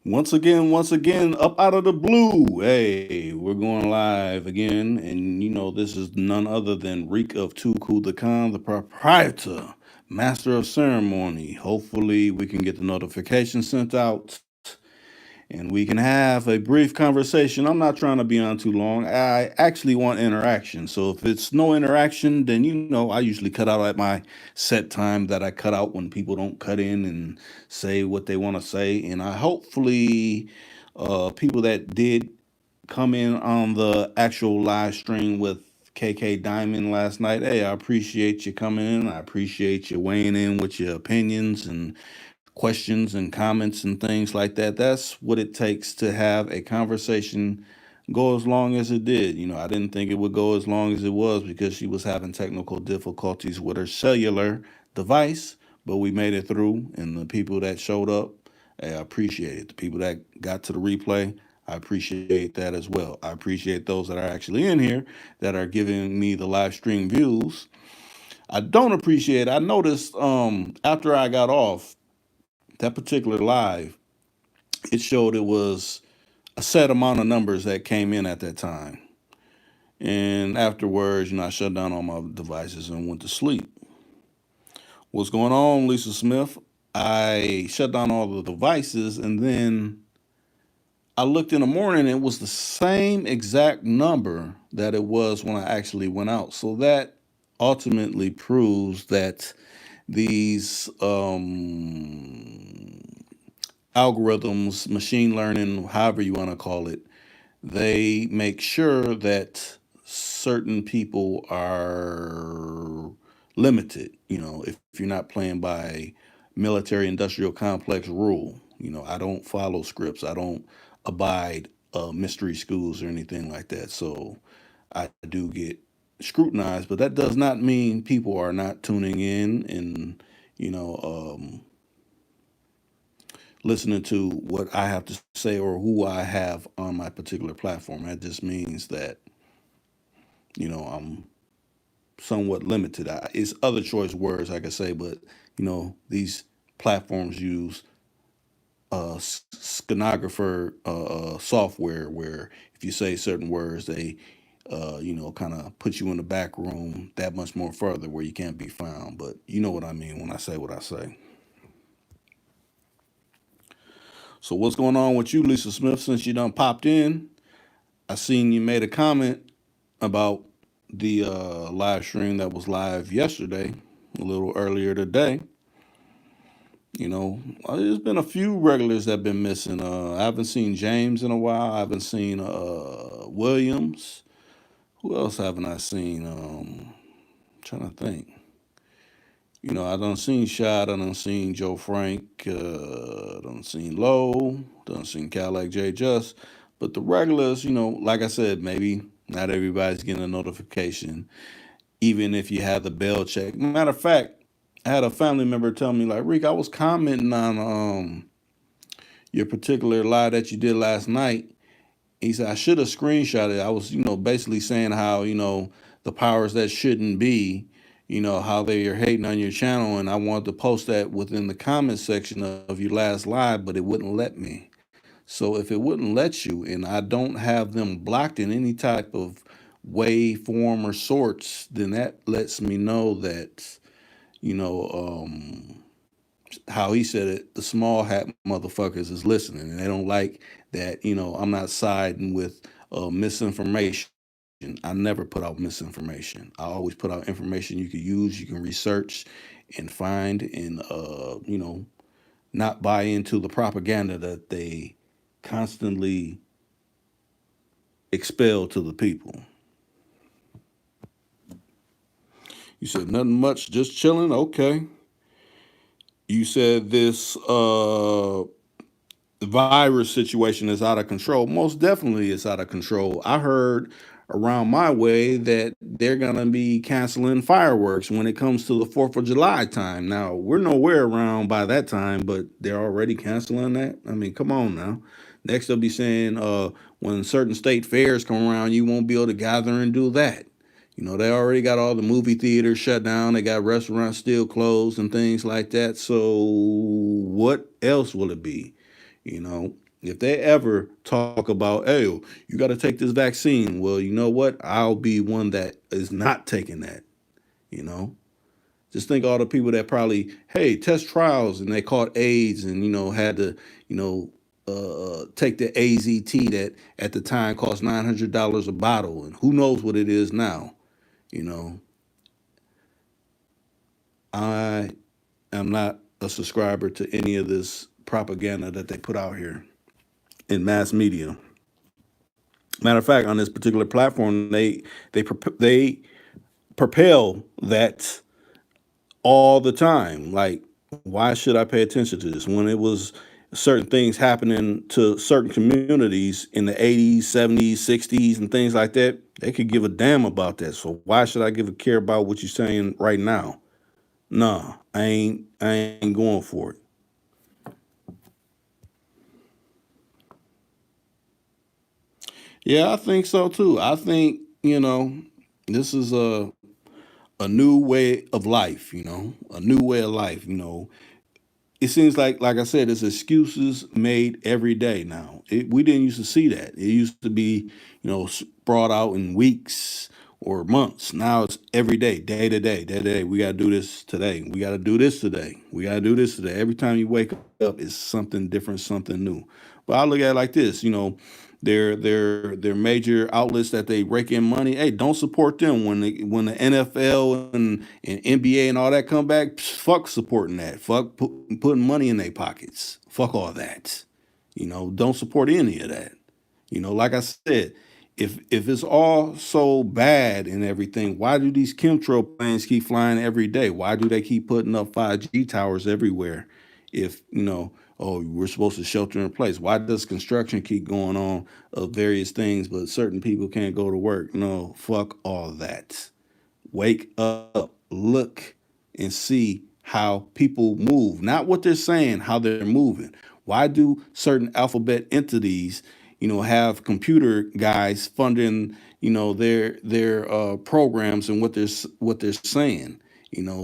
Once again, up out of the blue. Hey, we're going live again, and this is none other than Reek of Tuku the Khan, the proprietor, master of ceremony. Hopefully, we can get the notification sent out and we can have a brief conversation. I'm not trying to be on too long. I actually want interaction. So if it's no interaction, then I usually cut out at my set time that I cut out when people don't cut in and say what they want to say. And I hopefully people that did come in on the actual live stream with KK Diamond last night. Hey, I appreciate you coming in. I appreciate you weighing in with your opinions and questions and comments and things like that. That's what it takes to have a conversation go as long as it did. I didn't think it would go as long as it was because she was having technical difficulties with her cellular device, but we made it through. And the people that showed up, hey, I appreciate it. The people that got to the replay, I appreciate that as well. I appreciate those that are actually in here that are giving me the live stream views. I don't appreciate. I noticed after I got off that particular live, it showed it was a set amount of numbers that came in at that time. And afterwards, I shut down all my devices and went to sleep. What's going on, Lisa Smith? I shut down all the devices and then I looked in the morning and it was the same exact number that it was when I actually went out. So that ultimately proves that these algorithms, machine learning, however you want to call it, they make sure that certain people are limited. If you're not playing by military industrial complex rule, I don't follow scripts. I don't abide mystery schools or anything like that. So I do get scrutinized, but that does not mean people are not tuning in and you know um, listening to what I have to say or who I have on my particular platform. That just means that, I'm somewhat limited. It's other choice words I could say, but, these platforms use stenographer software where if you say certain words, they, kind of put you in the back room that much more further where you can't be found. But you know what I mean when I say what I say. So what's going on with you, Lisa Smith, since you done popped in? I seen you made a comment about the live stream that was live yesterday, a little earlier today. There's been a few regulars that have been missing. I haven't seen James in a while. I haven't seen Williams. Who else haven't I seen? Trying to think. I done seen Shad. I done seen Joe Frank. I done seen Lowe. Done seen Cadillac J Just. But the regulars, like I said, maybe not everybody's getting a notification, even if you have the bell check. Matter of fact, I had a family member tell me, like, Rick, I was commenting on your particular live that you did last night. He said I should have screenshot it. I was, basically saying how, the powers that shouldn't be, how they are hating on your channel, and I wanted to post that within the comment section of your last live, but it wouldn't let me. So if it wouldn't let you, and I don't have them blocked in any type of way, form, or sorts, then that lets me know that, you know, um, how he said it, the small hat motherfuckers is listening, and they don't like that. I'm not siding with misinformation. I never put out misinformation. I always put out information you can use, you can research, and find, and not buy into the propaganda that they constantly expel to the people. You said nothing much, just chilling. Okay. You said this virus situation is out of control. Most definitely it's out of control. I heard around my way that they're going to be canceling fireworks when it comes to the 4th of July time. Now, we're nowhere around by that time, but they're already canceling that. I mean, come on now. Next, they'll be saying when certain state fairs come around, you won't be able to gather and do that. They already got all the movie theaters shut down. They got restaurants still closed and things like that. So, what else will it be? You know, If they ever talk about, hey, you got to take this vaccine, well, you know what? I'll be one that is not taking that. You know, just think all the people that probably, hey, test trials and they caught AIDS and had to, you know, take the AZT that at the time cost $900 a bottle, and who knows what it is now. You know, I am not a subscriber to any of this propaganda that they put out here in mass media. Matter of fact, on this particular platform, they propel that all the time. Like, why should I pay attention to this when it was certain things happening to certain communities in the 80s, 70s, 60s, and things like that? They could give a damn about that. So why should I give a care about what you're saying right now? Nah, I ain't going for it. Yeah, I think so too. I think, this is a new way of life, a new way of life. It seems like I said, it's excuses made every day now. We didn't used to see that. It used to be, brought out in weeks or months. Now it's every day, day to day, day to day. We got to do this today. We got to do this today. We got to do this today. Every time you wake up, it's something different, something new. But I look at it like this, their major outlets that they rake in money. Hey, don't support them when the NFL and NBA and all that come back. Fuck supporting that. Fuck putting money in their pockets. Fuck all that. Don't support any of that. Like I said, if it's all so bad and everything, why do these chemtrail planes keep flying every day? Why do they keep putting up 5G towers everywhere? If oh, we're supposed to shelter in place. Why does construction keep going on of various things, but certain people can't go to work? No, fuck all that. Wake up, look, and see how people move. Not what they're saying, how they're moving. Why do certain alphabet entities, have computer guys funding, their programs and what they're saying?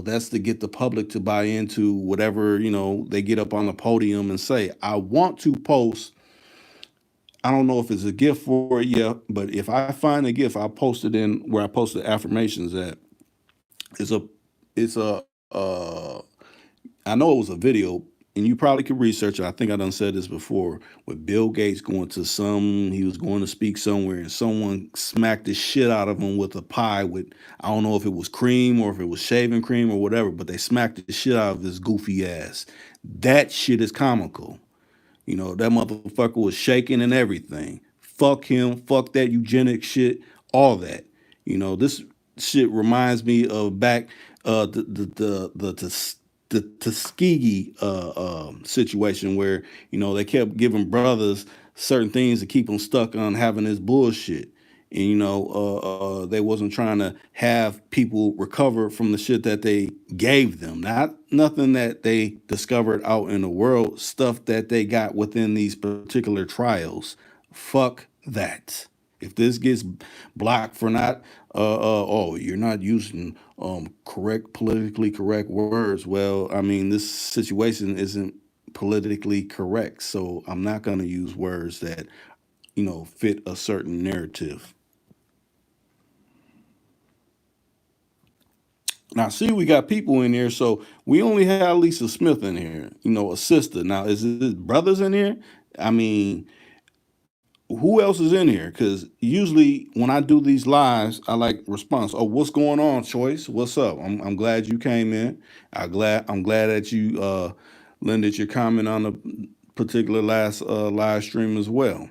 That's to get the public to buy into whatever, they get up on the podium and say. I want to post. I don't know if it's a gift for it yet, but if I find a gift, I'll post it in where I post the affirmations at. It's a it's a I know it was a video, and you probably could research it. I think I done said this before. With Bill Gates he was going to speak somewhere, and someone smacked the shit out of him with a pie with, I don't know if it was cream or if it was shaving cream or whatever, but they smacked the shit out of his goofy ass. That shit is comical. That motherfucker was shaking and everything. Fuck him. Fuck that eugenic shit. All that. This shit reminds me of back the Tuskegee situation where they kept giving brothers certain things to keep them stuck on having this bullshit. And they wasn't trying to have people recover from the shit that they gave them. Not nothing that they discovered out in the world, stuff that they got within these particular trials. Fuck that. If this gets blocked for not, oh, you're not using correct, politically correct words. Well, I mean, this situation isn't politically correct, so I'm not going to use words that fit a certain narrative. Now, see, we got people in here, so we only have Lisa Smith in here, a sister. Now, is it brothers in here? I mean, who else is in here? Because usually when I do these lives, I like response. Oh, what's going on, Choice? What's up? I'm glad you came in. I'm glad that you lended your comment on the particular last live stream as well.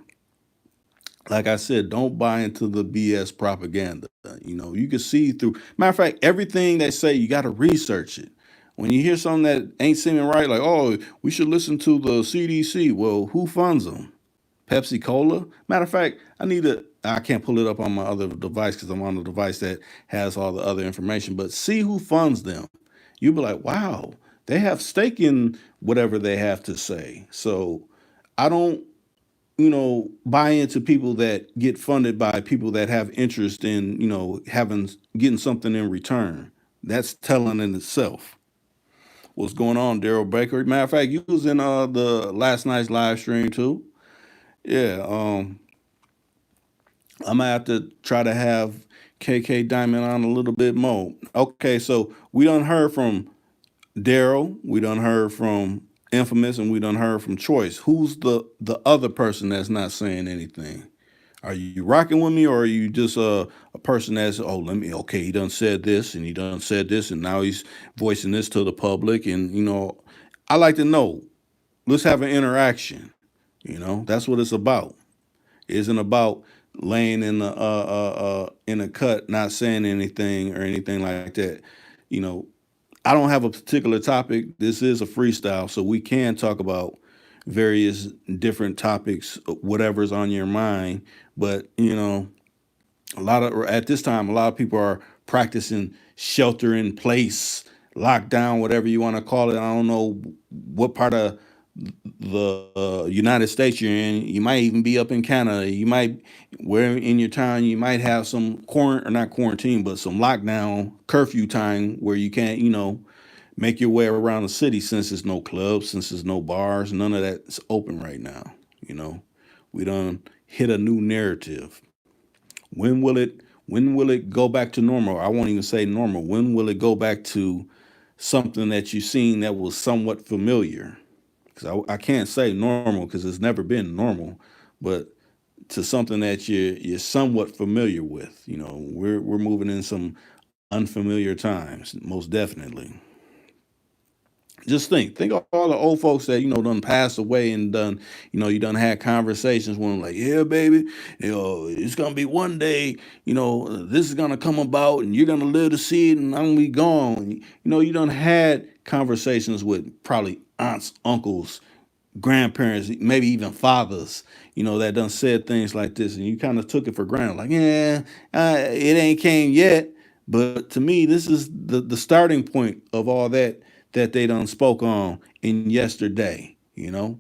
Like I said, don't buy into the BS propaganda. You can see through. Matter of fact, everything they say, you got to research it. When you hear something that ain't seeming right, like, oh, we should listen to the CDC. Well, who funds them? Pepsi Cola. Matter of fact, I can't pull it up on my other device because I'm on the device that has all the other information. But see who funds them. You'll be like, wow, they have stake in whatever they have to say. So I don't buy into people that get funded by people that have interest in, having getting something in return. That's telling in itself. What's going on, Daryl Baker? Matter of fact, you was in the last night's live stream too. Yeah, I'm gonna have to try to have KK Diamond on a little bit more. Okay, so we done heard from Daryl, we done heard from Infamous, and we done heard from Choice. Who's the other person that's not saying anything? Are you rocking with me, or are you just a person that's, oh, let me, okay, he done said this and he done said this and now he's voicing this to the public, and I like to know. Let's have an interaction. That's what it's about. It isn't about laying in a cut, not saying anything or anything like that. You know, I don't have a particular topic. This is a freestyle, so we can talk about various different topics, whatever's on your mind. But at this time, a lot of people are practicing shelter in place, lockdown, whatever you want to call it. I don't know what part of the United States you're in. You might even be up in Canada. You might, where in your town, you might have some or not quarantine, but some lockdown curfew time where you can't, make your way around the city, since there's no clubs, since there's no bars, none of that's open right now. You know, we done hit a new narrative. When will it go back to normal? I won't even say normal. When will it go back to something that you've seen that was somewhat familiar? Because I can't say normal because it's never been normal, but to something that you're somewhat familiar with. We're moving in some unfamiliar times, most definitely. Just think of all the old folks that done passed away, and done, you done had conversations with them like, yeah, baby, it's gonna be one day, this is gonna come about and you're gonna live to see it and I'm gonna be gone. You done had conversations with probably aunts, uncles, grandparents, maybe even fathers, that done said things like this, and you kind of took it for granted, like, yeah, it ain't came yet. But to me, this is the starting point of all that they done spoke on in yesterday. And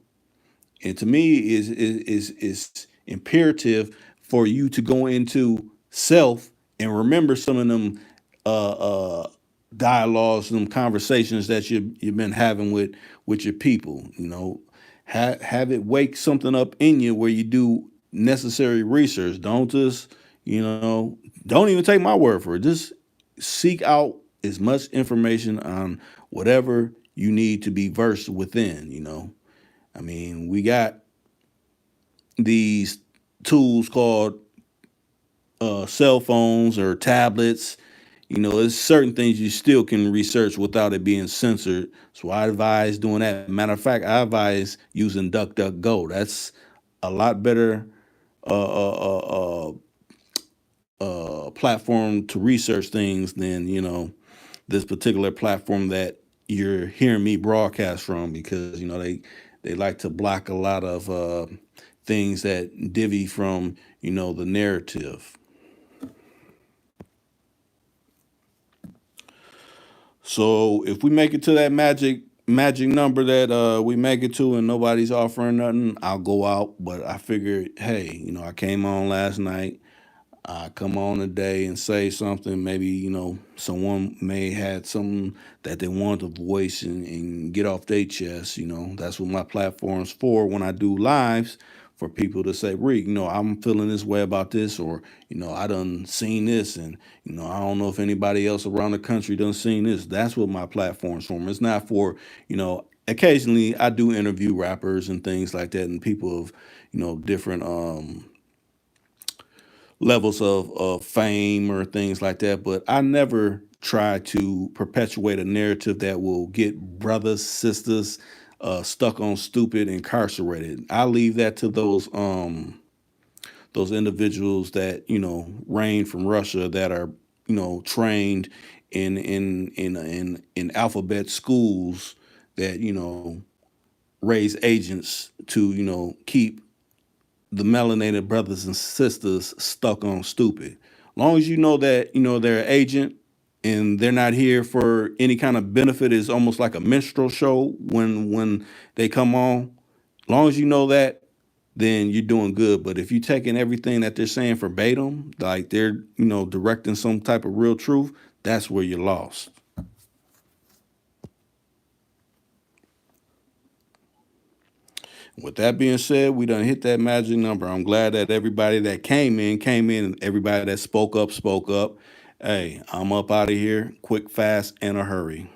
to me is imperative for you to go into self and remember some of them uh, uh, dialogues, some conversations that you've been having with your people. Have it wake something up in you where you do necessary research. Don't just don't even take my word for it. Just seek out as much information on whatever you need to be versed within. I mean, we got these tools called cell phones or tablets. There's certain things you still can research without it being censored. So I advise doing that. Matter of fact, I advise using DuckDuckGo. That's a lot better platform to research things than this particular platform that you're hearing me broadcast from, because they like to block a lot of things that divvy from the narrative. So if we make it to that magic number that we make it to and nobody's offering nothing, I'll go out. But I figured, hey, I came on last night. I come on today and say something. Maybe someone may had something that they want to voice and get off their chest. That's what my platform's for. When I do lives, for people to say, Rick, I'm feeling this way about this, or I done seen this, and I don't know if anybody else around the country done seen this. That's what my platform's for. It's not for Occasionally I do interview rappers and things like that, and people of different levels of fame or things like that. But I never try to perpetuate a narrative that will get brothers, sisters stuck on stupid, incarcerated. I leave that to those individuals that reign from Russia, that are trained in alphabet schools, that raise agents to keep the melanated brothers and sisters stuck on stupid. Long as you know that they're an agent and they're not here for any kind of benefit, is almost like a minstrel show when they come on. Long as you know that, then you're doing good. But if you're taking everything that they're saying verbatim, like they're directing some type of real truth, that's where you're lost. With that being said, we done hit that magic number. I'm glad that everybody that came in, and everybody that spoke up, spoke up. Hey, I'm up out of here, quick, fast, in a hurry.